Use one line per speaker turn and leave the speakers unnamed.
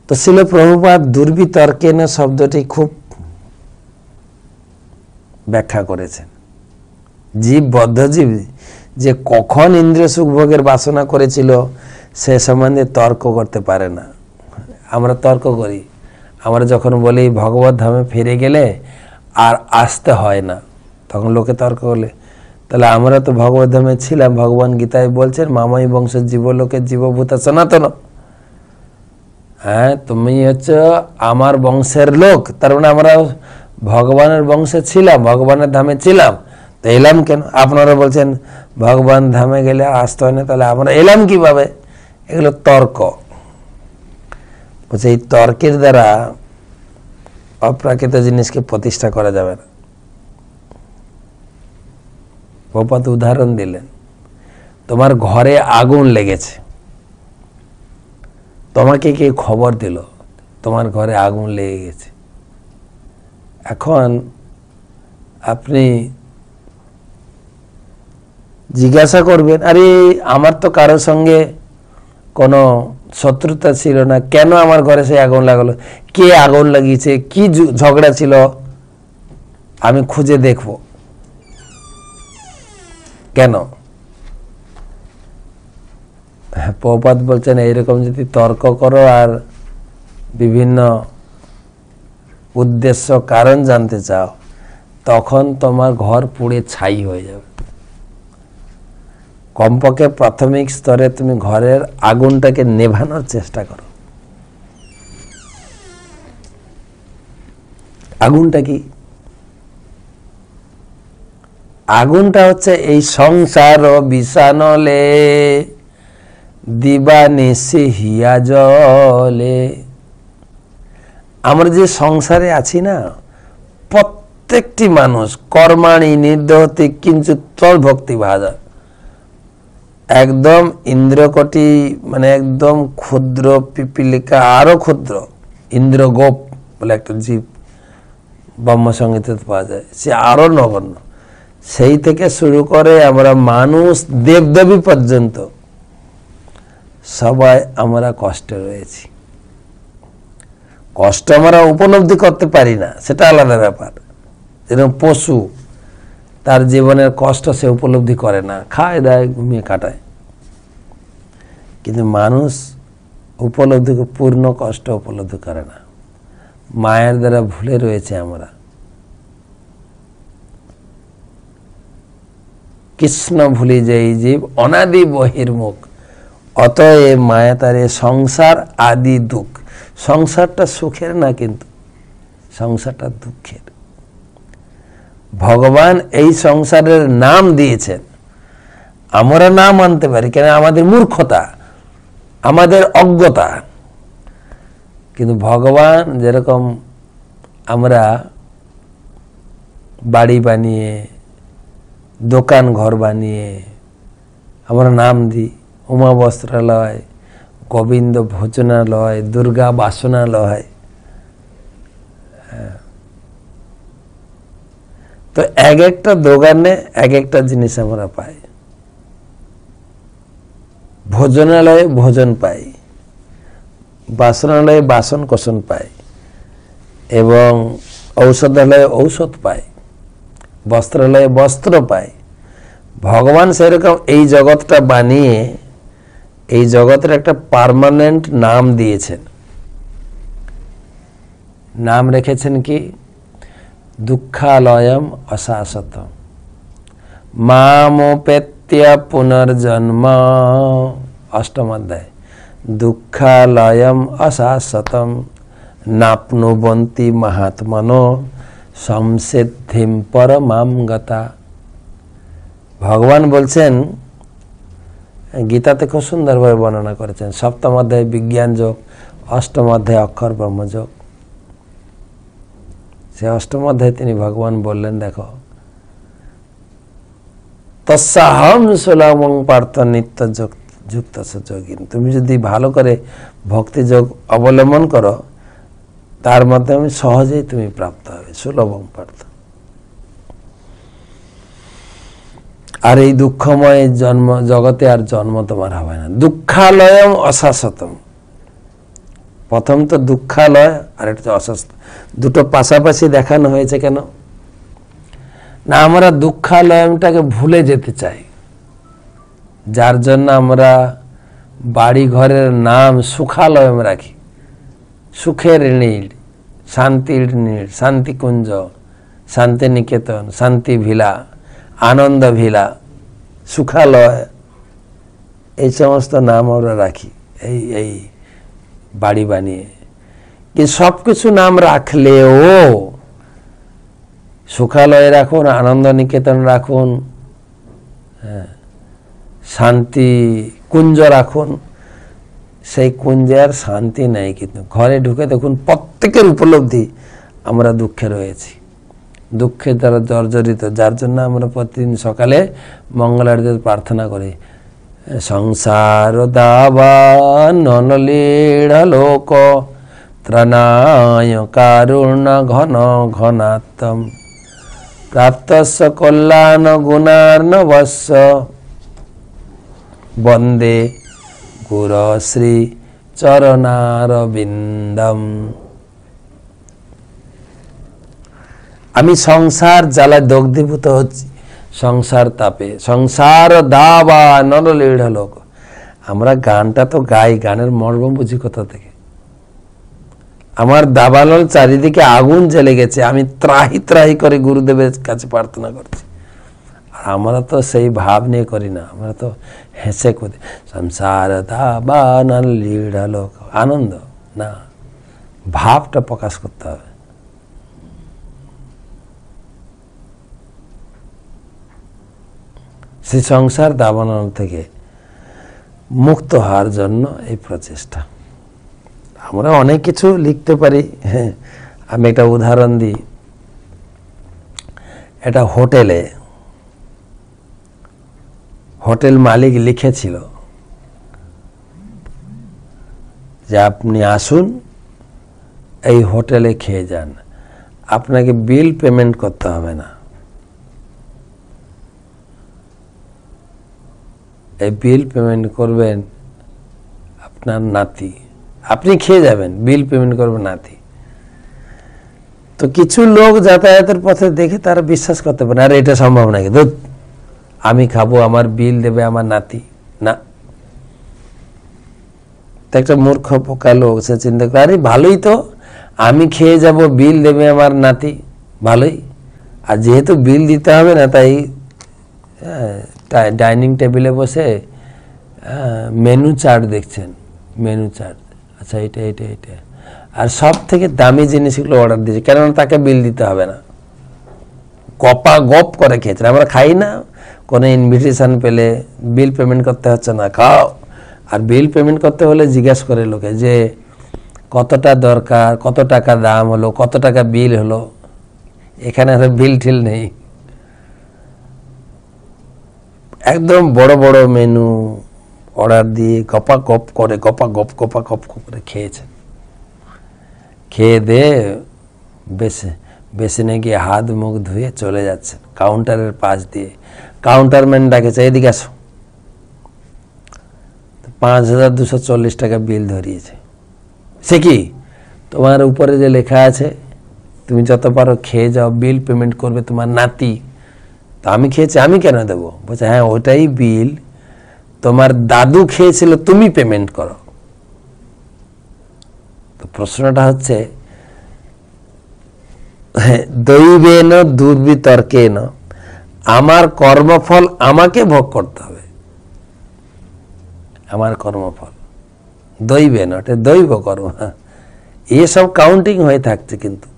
তো শিল প্রভুপাদ দুর্বিতর্কেন শব্দটি খুব ব্যাখ্যা করেছেন। জীব বদ্ধজীব যে কখন ইন্দ্রিয় সুখভোগের বাসনা করেছিল সে সম্বন্ধে তর্ক করতে পারে না। আমরা তর্ক করি, আমরা যখন বলি ভগবত ধামে ফিরে গেলে আর আসতে হয় না, তখন লোকে তর্ক করলে তাহলে আমরা তো ভগবত ধামে ছিলাম। ভগবান গীতায় বলছেন মামাই বংশ জীবলোকের জীবভূত সনাতন। হ্যাঁ, তুমি হচ্ছে আমার বংশের লোক, তার মানে আমরা ভগবানের বংশে ছিলাম, ভগবানের ধামে ছিলাম, তো এলাম কেন? আপনারা বলছেন ভগবান ধামে গেলে আসতে হয় না, তাহলে আমরা এলাম কিভাবে? এগুলো তর্ক। বলছে এই তর্কের দ্বারা অপ্রাকৃত জিনিসকে প্রতিষ্ঠা করা যাবে না। প্রভুপাদ উদাহরণ দিলেন, তোমার ঘরে আগুন লেগেছে, তোমাকে কে খবর দিল তোমার ঘরে আগুন লেগে গেছে? এখন আপনি জিজ্ঞাসা করবেন, আরে আমার তো কারোর সঙ্গে কোনো শত্রুতা ছিল না, কেন আমার ঘরে সে আগুন লাগালো? কে আগুন লাগিয়েছে? কি ঝগড়া ছিল? আমি খুঁজে দেখব। কেন? প্রভুপাদ বলছেন এইরকম যদি তর্ক করো আর বিভিন্ন উদ্দেশ্য কারণ জানতে চাও, তখন তোমার ঘর পুড়ে ছাই হয়ে যাবে। কমপক্ষে প্রাথমিক স্তরে তুমি ঘরের আগুনটাকে নেভানোর চেষ্টা করো। আগুনটা কি? আগুনটা হচ্ছে এই সংসার বিষানলে দিবানিশি হিয়া জলে। আমরা যে সংসারে আছি না, প্রত্যেকটি মানুষ কর্মাণি নির্দহতে কিঞ্চিৎ ভক্তি ভাজা, একদম ইন্দ্রকোটি, মানে একদম ক্ষুদ্র পিপিলিকা, আরো ক্ষুদ্র ইন্দ্রগোপ বলে একটা জীব ব্রহ্মসংহিতে পাওয়া যায়, সে আরো নগণ্য। সেই থেকে শুরু করে আমরা মানুষ, দেবদেবী পর্যন্ত সবাই আমরা কষ্টে রয়েছি। কষ্ট আমরা উপলব্ধি করতে পারি না, সেটা আলাদা ব্যাপার। যেরকম পশু তার জীবনের কষ্ট সে উপলব্ধি করে না, খায় দায় ঘুমিয়ে কাটায়, কিন্তু মানুষ উপলব্ধি, পূর্ণ কষ্ট উপলব্ধি করে না। মায়ের দ্বারা ভুলে রয়েছে আমরা। কৃষ্ণ ভুলি যেই জীব অনাদি বহির্মুখ, অতএব মায়া তারে সংসার আদি দুঃখ। সংসারটা সুখের না, কিন্তু সংসারটা দুঃখের। ভগবান এই সংসারের নাম দিয়েছেন, আমরা নাম আনতে পারি কেন? আমাদের মূর্খতা, আমাদের অজ্ঞতা। কিন্তু ভগবান যেরকম আমরা বাড়ি বানিয়ে, দোকান ঘর বানিয়ে আমরা নাম দিই, উমা বস্ত্রালয়, গোবিন্দ ভোজনালয়, দুর্গা বাসনালয়। তো এক একটা দোকানে এক একটা জিনিস আমরা পাই। ভোজনালয়ে ভোজন পাই, বাসনালয়ে বাসন কোসন পাই, এবং ঔষধালয়ে ঔষধ পাই, বস্ত্রালয়ে বস্ত্র পাই। ভগবান সেরকম এই জগৎটা বানিয়ে এই জগতের একটা পার্মানেন্ট নাম দিয়েছেন। নাম রেখেছেন কি? দুঃখালয়ম অশাশ্বতম মামোপেত্য পুনর্জন্ম। অষ্টম অধ্যায়। দুঃখালয়ম অশাশ্বতম নাপ্নুবন্তি মহাত্মনো সংসিদ্ধিম পরমাম গতা। ভগবান বলছেন, গীতাতে খুব সুন্দরভাবে বর্ণনা করেছেন। সপ্তম অধ্যায় বিজ্ঞান যোগ, অষ্টম অধ্যায় অক্ষর ব্রহ্মযোগ। সে অষ্টম অধ্যায় তিনি ভগবান বললেন, দেখো তস্যাহম সুলভং পার্থ নিত্য যুক্ত যোগিন। তুমি যদি ভালো করে ভক্তি যোগ অবলম্বন করো, তার মাধ্যমে সহজেই তুমি প্রাপ্ত হবে সুলভং পার্থ। আর এই দুঃখময় জন্ম জগতে আর জন্ম তোমার হবে না। দুঃখালয়ম অশাশ্বতম, প্রথম তো দুঃখালয় আর এটা অস্বস্তি, দুটো পাশাপাশি দেখানো হয়েছে কেন না? আমরা দুঃখালয়টাকে ভুলে যেতে চাই, যার জন্য আমরা বাড়ি ঘরের নাম সুখালয়ম রাখি। সুখের নীড়, শান্তির নীড়, শান্তিকুঞ্জ, শান্তিনিকেতন, শান্তি ভিলা, আনন্দ ভিলা, সুখালয়, এই সমস্ত নাম আমরা রাখি এই এই বাড়ি বানিয়ে। কি সব কিছু নাম রাখলেও সুখালয় রাখুন, আনন্দ নিকেতন রাখুন, শান্তি কুঞ্জ রাখুন, সেই কুঞ্জে আর শান্তি নেই। কিন্তু ঘরে ঢুকে দেখুন প্রত্যেকের উপলব্ধি আমরা দুঃখে রয়েছি, দুঃখের দ্বারা জর্জরিত, যার জন্য আমরা প্রতিদিন সকালে মঙ্গলারতি প্রার্থনা করি, সংসার দাবানলীঢ় লোক ত্রণায় কারুণ ঘন ঘনাত্তম প্রাপ্তস্য কল্যাণ গুণার্ণবস্য বন্দে গুর শ্রী চরণারবিন্দম। আমি সংসার জ্বালায় দগ্ধীভূত হচ্ছি, সংসার তাপে, সংসার দাবা নরলীঢ় লোক। আমরা গানটা তো গাই, গানের মর্ম বুঝি কোথা থেকে? আমার দাবানল চারিদিকে আগুন জ্বলে গেছে, আমি ত্রাহি ত্রাহি করে গুরুদেবের কাছে প্রার্থনা করছি। আর আমরা তো সেই ভাব নিয়ে করি না, আমরা তো হেসে করি, সংসার দাবা নরলীঢ় লোক, আনন্দ না, ভাবটা প্রকাশ করতে হবে। সেই সংসার দাবানল থেকে মুক্ত হওয়ার জন্য এই প্রচেষ্টা। আমরা অনেক কিছু লিখতে পারি। হ্যাঁ, আমি একটা উদাহরণ দিই। এটা হোটেল মালিক লিখেছিল যে আপনি আসুন, এই হোটেলে খেয়ে যান, আপনাকে বিল পেমেন্ট করতে হবে না। এই বিল পেমেন্ট করবেন আপনার নাতি, আপনি খেয়ে যাবেন, বিল পেমেন্ট করবেন নাতি। তো কিছু লোক যাতায়াতের পথে দেখে তারা বিশ্বাস করতে পারে, আরে এটা সম্ভব নাকি, ধুত আমি খাবো, আমার বিল দেবে আমার নাতি না। একটা মূর্খ পোকা লোক, সে চিন্তা করে আরে ভালোই তো, আমি খেয়ে যাব, বিল দেবে আমার নাতি, ভালোই। আর যেহেতু বিল দিতে হবে না, তাই ডাইনিং টেবিলে বসে মেনু চার্ট দেখছেন, মেনু চার্ট, আচ্ছা এটা এটা এটা, আর সব থেকে দামি জিনিসগুলো অর্ডার দিয়েছে, কেননা তাকে বিল দিতে হবে না। গপা গপ করে খেয়েছেন। আমরা খাই না, কোনো ইনভিটেশন পেলে বিল পেমেন্ট করতে হচ্ছে না, খাও। আর বিল পেমেন্ট করতে হলে জিজ্ঞাসা করে লোকে যে কতটা দরকার, কত টাকা দাম হলো, কত টাকা বিল হলো। এখানে আর বিল ঠিল নেই, একদম বড় বড় মেনু অর্ডার দিয়ে গপা গপ করে খেয়েছেন। খেয়ে দিয়ে বেসিনে গিয়ে হাত মুখ ধুয়ে চলে যাচ্ছেন কাউন্টারের পাশ দিয়ে। কাউন্টারম্যান ডাকেছে, এদিকে আসো। 5,240 টাকা বিল ধরিয়েছে। সে কি, তোমার উপরে যে লেখা আছে তুমি যত পারো খেয়ে যাও, বিল পেমেন্ট করবে তোমার নাতি। তো আমি খেয়েছি, আমি কেন দেবো? বলছে হ্যাঁ ওটাই বিল, তোমার দাদু খেয়েছিল, তুমি পেমেন্ট করো। তো প্রশ্নটা হচ্ছে দৈবেন দুর্বিতর্কেন, আমার কর্মফল আমাকে ভোগ করতে হবে। আমার কর্মফল দৈবেন, ওটা দৈব কর্ম। এসব কাউন্টিং হয়ে থাকছে, কিন্তু